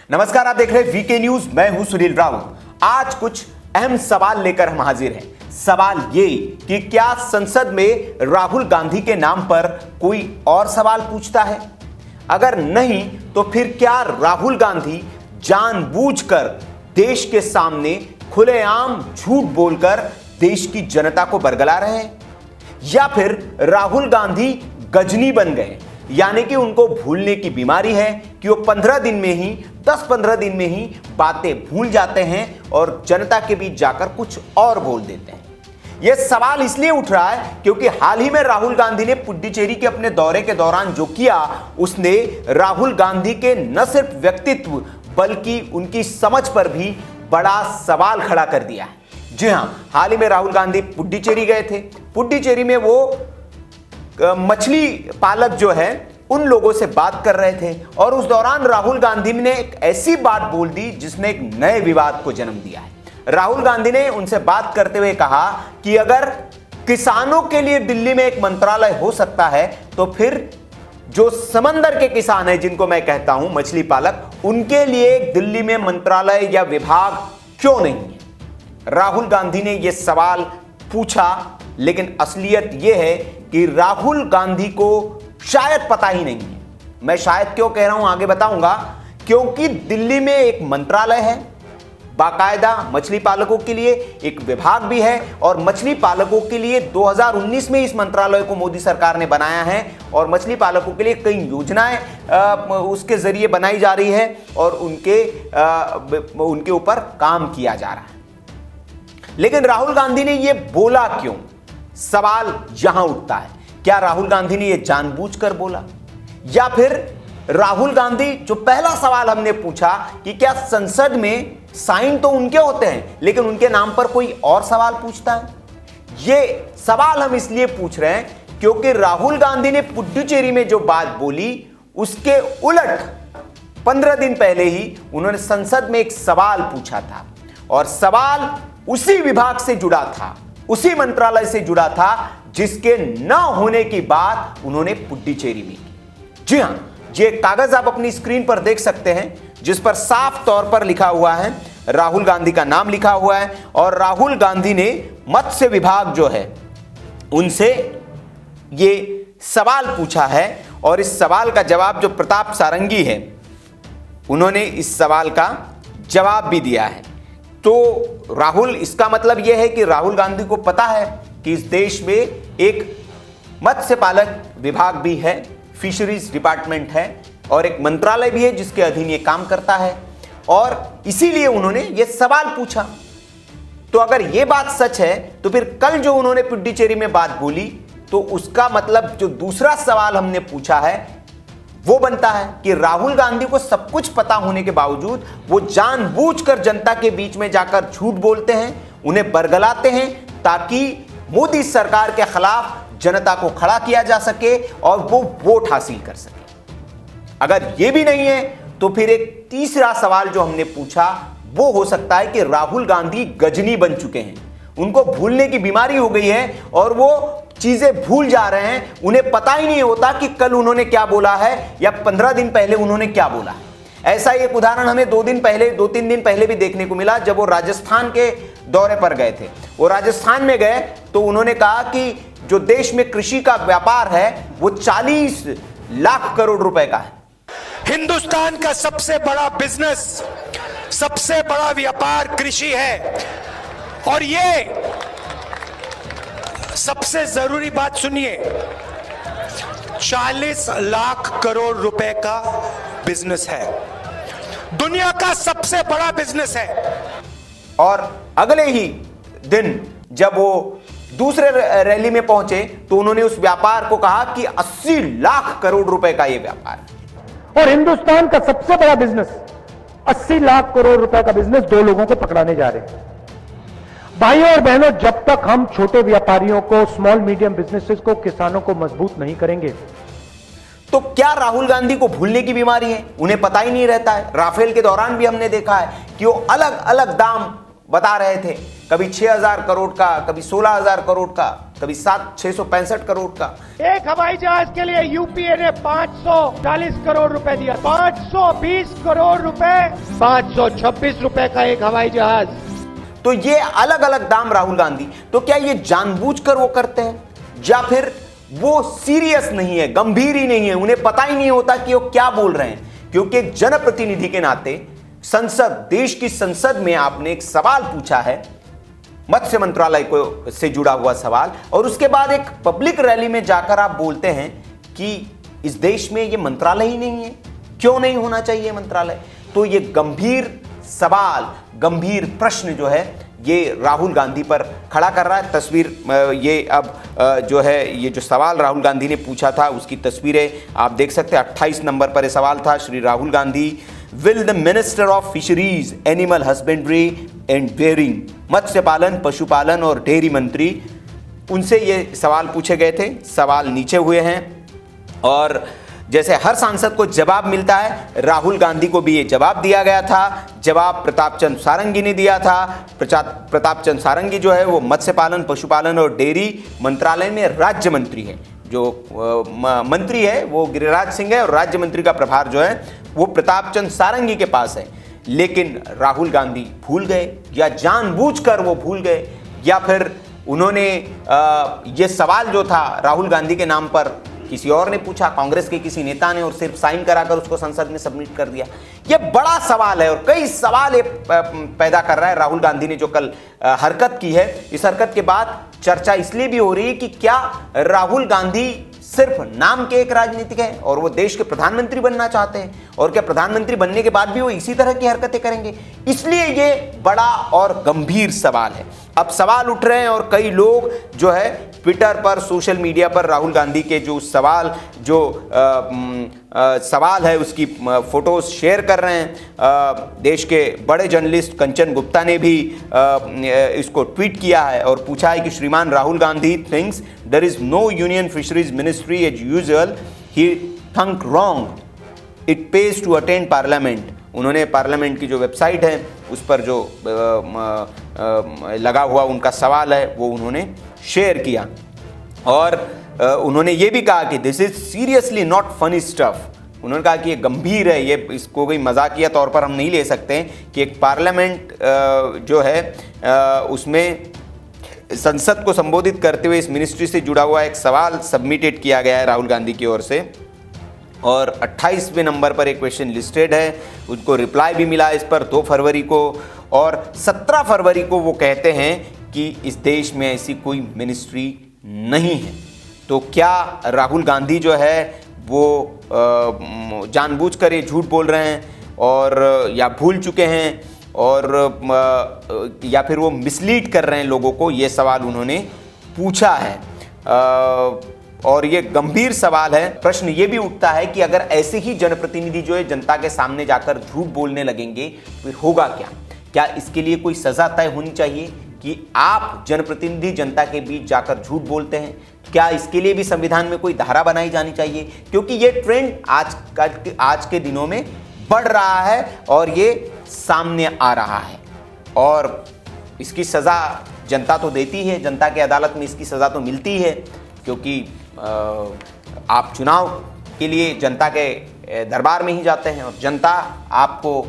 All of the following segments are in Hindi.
नमस्कार, आप देख रहे हैं वीके न्यूज। मैं हूं सुनील राउत। आज कुछ अहम सवाल लेकर हम हाजिर हैं। सवाल ये कि क्या संसद में राहुल गांधी के नाम पर कोई और सवाल पूछता है? अगर नहीं तो फिर क्या राहुल गांधी जानबूझकर देश के सामने खुलेआम झूठ बोलकर देश की जनता को बरगला रहे हैं, या फिर राहुल गांधी गजनी बन गए, यानी कि उनको भूलने की बीमारी है कि वो 15 दिन में ही 10-15 दिन में ही बातें भूल जाते हैं और जनता के बीच जाकर कुछ और बोल देते हैं। यह सवाल इसलिए उठ रहा है क्योंकि हाल ही में राहुल गांधी ने पुडुचेरी के अपने दौरे के दौरान जो किया, उसने राहुल गांधी के न सिर्फ व्यक्तित्व बल्कि उनकी समझ पर भी बड़ा सवाल खड़ा कर दिया है। जी हां, हाल ही में राहुल गांधी पुडुचेरी गए थे। पुडुचेरी में वो मछली पालक जो है उन लोगों से बात कर रहे थे और उस दौरान राहुल गांधी ने एक ऐसी बात बोल दी जिसने एक नए विवाद को जन्म दिया है। राहुल गांधी ने उनसे बात करते हुए कहा कि अगर किसानों के लिए दिल्ली में एक मंत्रालय हो सकता है तो फिर जो समंदर के किसान हैं, जिनको मैं कहता हूं मछली पालक, उनके लिए दिल्ली में मंत्रालय या विभाग क्यों नहीं है? राहुल गांधी ने यह सवाल पूछा, लेकिन असलियत यह है कि राहुल गांधी को शायद पता ही नहीं है। मैं शायद क्यों कह रहा हूं आगे बताऊंगा, क्योंकि दिल्ली में एक मंत्रालय है, बाकायदा मछली पालकों के लिए एक विभाग भी है और मछली पालकों के लिए 2019 में इस मंत्रालय को मोदी सरकार ने बनाया है और मछली पालकों के लिए कई योजनाएं उसके जरिए बनाई जा रही है और उनके ऊपर काम किया जा रहा है। लेकिन राहुल गांधी ने यह बोला क्यों? सवाल यहां उठता है, क्या राहुल गांधी ने यह जानबूझकर बोला, या फिर राहुल गांधी, जो पहला सवाल हमने पूछा कि क्या संसद में साइन तो उनके होते हैं लेकिन उनके नाम पर कोई और सवाल पूछता है? यह सवाल हम इसलिए पूछ रहे हैं क्योंकि राहुल गांधी ने पुडुचेरी में जो बात बोली उसके उलट 15 दिन पहले ही उन्होंने संसद में एक सवाल पूछा था और सवाल उसी विभाग से जुड़ा था, उसी मंत्रालय से जुड़ा था जिसके न होने की बात उन्होंने पुडुचेरी में की। जी हां, ये कागज आप अपनी स्क्रीन पर देख सकते हैं जिस पर साफ तौर पर लिखा हुआ है, राहुल गांधी का नाम लिखा हुआ है और राहुल गांधी ने मत्स्य विभाग जो है उनसे ये सवाल पूछा है और इस सवाल का जवाब जो प्रताप सारंगी है उन्होंने इस सवाल का जवाब भी दिया है। तो राहुल, इसका मतलब यह है कि राहुल गांधी को पता है कि इस देश में एक मत्स्य पालक विभाग भी है, फिशरीज डिपार्टमेंट है और एक मंत्रालय भी है जिसके अधीन ये काम करता है और इसीलिए उन्होंने ये सवाल पूछा। तो अगर ये बात सच है तो फिर कल जो उन्होंने पुडुचेरी में बात बोली तो उसका मतलब जो दूसरा सवाल हमने पूछा है वो बनता है कि राहुल गांधी को सब कुछ पता होने के बावजूद वो जानबूझकर जनता के बीच में जाकर झूठ बोलते हैं, उन्हें बरगलाते हैं ताकि मोदी सरकार के खिलाफ जनता को खड़ा किया जा सके और वो वोट हासिल कर सके। अगर ये भी नहीं है तो फिर एक तीसरा सवाल जो हमने पूछा वो हो सकता है कि राहुल गांधी गजनी बन चुके हैं, उनको भूलने की बीमारी हो गई है और वो चीजें भूल जा रहे हैं, उन्हें पता ही नहीं होता कि कल उन्होंने क्या बोला है या 15 दिन पहले उन्होंने क्या बोला है। ऐसा एक उदाहरण हमें 2-3 दिन पहले भी देखने को मिला जब वो राजस्थान के दौरे पर गए थे। वो राजस्थान में गए तो उन्होंने कहा कि जो देश में कृषि का व्यापार है वो 40 लाख करोड़ रुपए का है। हिंदुस्तान का सबसे बड़ा बिजनेस, सबसे बड़ा व्यापार कृषि है और ये सबसे जरूरी बात सुनिए, 40 लाख करोड़ रुपए का बिजनेस है, दुनिया का सबसे बड़ा बिजनेस है। और अगले ही दिन जब वो दूसरे रैली में पहुंचे तो उन्होंने उस व्यापार को कहा कि 80 लाख करोड़ रुपए का ये व्यापार है और हिंदुस्तान का सबसे बड़ा बिजनेस 80 लाख करोड़ रुपए का बिजनेस 2 लोगों को पकड़ाने जा रहे हैं। भाइयों और बहनों, जब तक हम छोटे व्यापारियों को, स्मॉल मीडियम बिजनेसेस को, किसानों को मजबूत नहीं करेंगे तो क्या राहुल गांधी को भूलने की बीमारी है? उन्हें पता ही नहीं रहता है। राफेल के दौरान भी हमने देखा है कि वो अलग अलग दाम बता रहे थे, कभी 6,000 करोड़ का, कभी 16,000 करोड़ का। कभी 665 करोड़ का। एक हवाई जहाज के लिए यूपीए ने 540 करोड़ रुपए दिया, 520 करोड़ रुपए, 526 रुपए का एक हवाई जहाज। तो ये अलग अलग दाम राहुल गांधी, तो क्या ये जानबूझकर वो करते हैं या फिर वो सीरियस नहीं है, गंभीर ही नहीं है, उन्हें पता ही नहीं होता कि वो क्या बोल रहे हैं? क्योंकि एक जनप्रतिनिधि के नाते संसद, देश की संसद में आपने एक सवाल पूछा है, मत्स्य मंत्रालय को से जुड़ा हुआ सवाल, और उसके बाद एक पब्लिक रैली में जाकर आप बोलते हैं कि इस देश में ये मंत्रालय ही नहीं है, क्यों नहीं होना चाहिए मंत्रालय? तो ये गंभीर सवाल, गंभीर प्रश्न जो है ये राहुल गांधी पर खड़ा कर रहा है। तस्वीर ये अब जो है, ये जो सवाल राहुल गांधी ने पूछा था उसकी तस्वीरें आप देख सकते हैं। 28 नंबर पर यह सवाल था, Shri Rahul Gandhi, will the minister of fisheries, animal husbandry and dairying, मत्स्य पालन, पशुपालन और डेयरी मंत्री, उनसे ये सवाल पूछे गए थे। सवाल नीचे हुए हैं और जैसे हर सांसद को जवाब मिलता है, राहुल गांधी को भी ये जवाब दिया गया था। जवाब प्रताप चंद्र सारंगी ने दिया था। प्रताप चंद्र सारंगी जो है वो मत्स्य पालन, पशुपालन और डेयरी मंत्रालय में राज्य मंत्री है। जो मंत्री है वो गिरिराज सिंह है और राज्य मंत्री का प्रभार जो है वो प्रताप चंद्र सारंगी के पास है। लेकिन राहुल गांधी भूल गए, या जानबूझकर वो भूल गए, या फिर उन्होंने ये सवाल जो था राहुल गांधी के नाम पर किसी और ने पूछा, कांग्रेस के किसी नेता ने, और सिर्फ साइन कराकर उसको संसद में सबमिट कर दिया। यह बड़ा सवाल है और कई सवाल ये पैदा कर रहा है। राहुल गांधी ने जो कल हरकत की है, इस हरकत के बाद चर्चा इसलिए भी हो रही है कि क्या राहुल गांधी सिर्फ नाम के एक राजनीतिक है और वो देश के प्रधानमंत्री बनना चाहते हैं, और क्या प्रधानमंत्री बनने के बाद भी वो इसी तरह की हरकतें करेंगे? इसलिए ये बड़ा और गंभीर सवाल है। अब सवाल उठ रहे हैं और कई लोग जो है ट्विटर पर, सोशल मीडिया पर राहुल गांधी के जो सवाल है उसकी फोटोज शेयर कर रहे हैं। देश के बड़े जर्नलिस्ट कंचन गुप्ता ने भी इसको ट्वीट किया है और पूछा है कि श्रीमान Rahul Gandhi thinks there is no union fisheries ministry as usual, he think wrong, it pays to attend parliament. उन्होंने पार्लियामेंट की जो वेबसाइट है उस पर जो लगा हुआ उनका सवाल है वो उन्होंने शेयर किया, और उन्होंने ये भी कहा कि this is seriously not funny stuff. उन्होंने कहा कि ये गंभीर है, ये इसको कोई मजाकिया तौर पर हम नहीं ले सकते कि एक पार्लियामेंट जो है उसमें संसद को संबोधित करते हुए इस मिनिस्ट्री से जुड़ा हुआ एक सवाल सबमिटेड किया गया है राहुल गांधी की ओर से, और 28वें नंबर पर एक क्वेश्चन लिस्टेड है। उनको रिप्लाई भी मिला इस पर 2 फरवरी को, और 17 फरवरी को वो कहते हैं कि इस देश में ऐसी कोई मिनिस्ट्री नहीं है। तो क्या राहुल गांधी जो है वो जानबूझकर ये झूठ बोल रहे हैं और या भूल चुके हैं, और या फिर वो मिसलीड कर रहे हैं लोगों को? ये सवाल उन्होंने पूछा है और ये गंभीर सवाल है। प्रश्न ये भी उठता है कि अगर ऐसे ही जनप्रतिनिधि जो है जनता के सामने जाकर झूठ बोलने लगेंगे फिर होगा क्या? क्या इसके लिए कोई सजा तय होनी चाहिए कि आप जनप्रतिनिधि जनता के बीच जाकर झूठ बोलते हैं? क्या इसके लिए भी संविधान में कोई धारा बनाई जानी चाहिए? क्योंकि ये ट्रेंड आज के दिनों में बढ़ रहा है और ये सामने आ रहा है, और इसकी सजा जनता तो देती है, जनता की अदालत में इसकी सजा तो मिलती है, क्योंकि आप चुनाव के लिए जनता के दरबार में ही जाते हैं और जनता आपको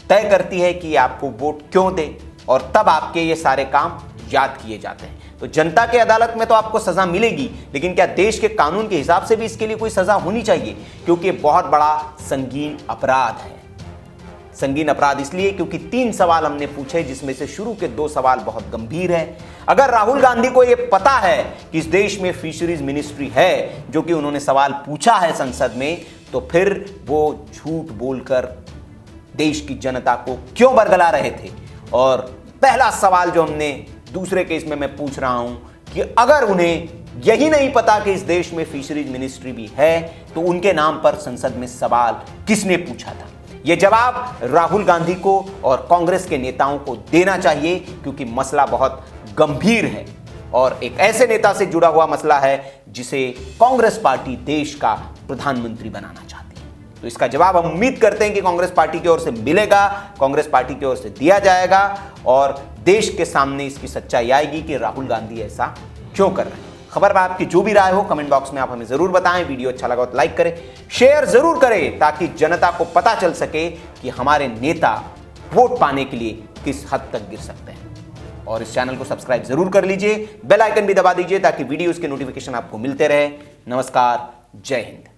तय करती है कि आपको वोट क्यों दे, और तब आपके ये सारे काम याद किए जाते हैं। तो जनता के अदालत में तो आपको सजा मिलेगी, लेकिन क्या देश के कानून के हिसाब से भी इसके लिए कोई सजा होनी चाहिए? क्योंकि बहुत बड़ा संगीन अपराध है। संगीन अपराध इसलिए क्योंकि 3 सवाल हमने पूछे, जिसमें से शुरू के 2 सवाल बहुत गंभीर हैं। अगर राहुल गांधी को यह पता है कि इस देश में फिशरीज मिनिस्ट्री है, जो कि उन्होंने सवाल पूछा है संसद में, तो फिर वो झूठ बोलकर देश की जनता को क्यों बरगला रहे थे? और पहला सवाल जो हमने दूसरे केस में मैं पूछ रहा हूं कि अगर उन्हें यही नहीं पता कि इस देश में फिशरीज मिनिस्ट्री भी है, तो उनके नाम पर संसद में सवाल किसने पूछा था? यह जवाब राहुल गांधी को और कांग्रेस के नेताओं को देना चाहिए, क्योंकि मसला बहुत गंभीर है और एक ऐसे नेता से जुड़ा हुआ मसला है जिसे कांग्रेस पार्टी देश का प्रधानमंत्री बनाना चाहती है। तो इसका जवाब हम उम्मीद करते हैं कि कांग्रेस पार्टी की ओर से मिलेगा, कांग्रेस पार्टी की ओर से दिया जाएगा, और देश के सामने इसकी सच्चाई आएगी कि राहुल गांधी ऐसा क्यों कर रहे हैं। खबर पर आपकी जो भी राय हो कमेंट बॉक्स में आप हमें जरूर बताएं। वीडियो अच्छा लगा तो लाइक करें, शेयर जरूर करें ताकि जनता को पता चल सके कि हमारे नेता वोट पाने के लिए किस हद तक गिर सकते हैं। और इस चैनल को सब्सक्राइब जरूर कर लीजिए, बेल आइकन भी दबा दीजिए ताकि वीडियोस के नोटिफिकेशन आपको मिलते रहे। नमस्कार, जय हिंद।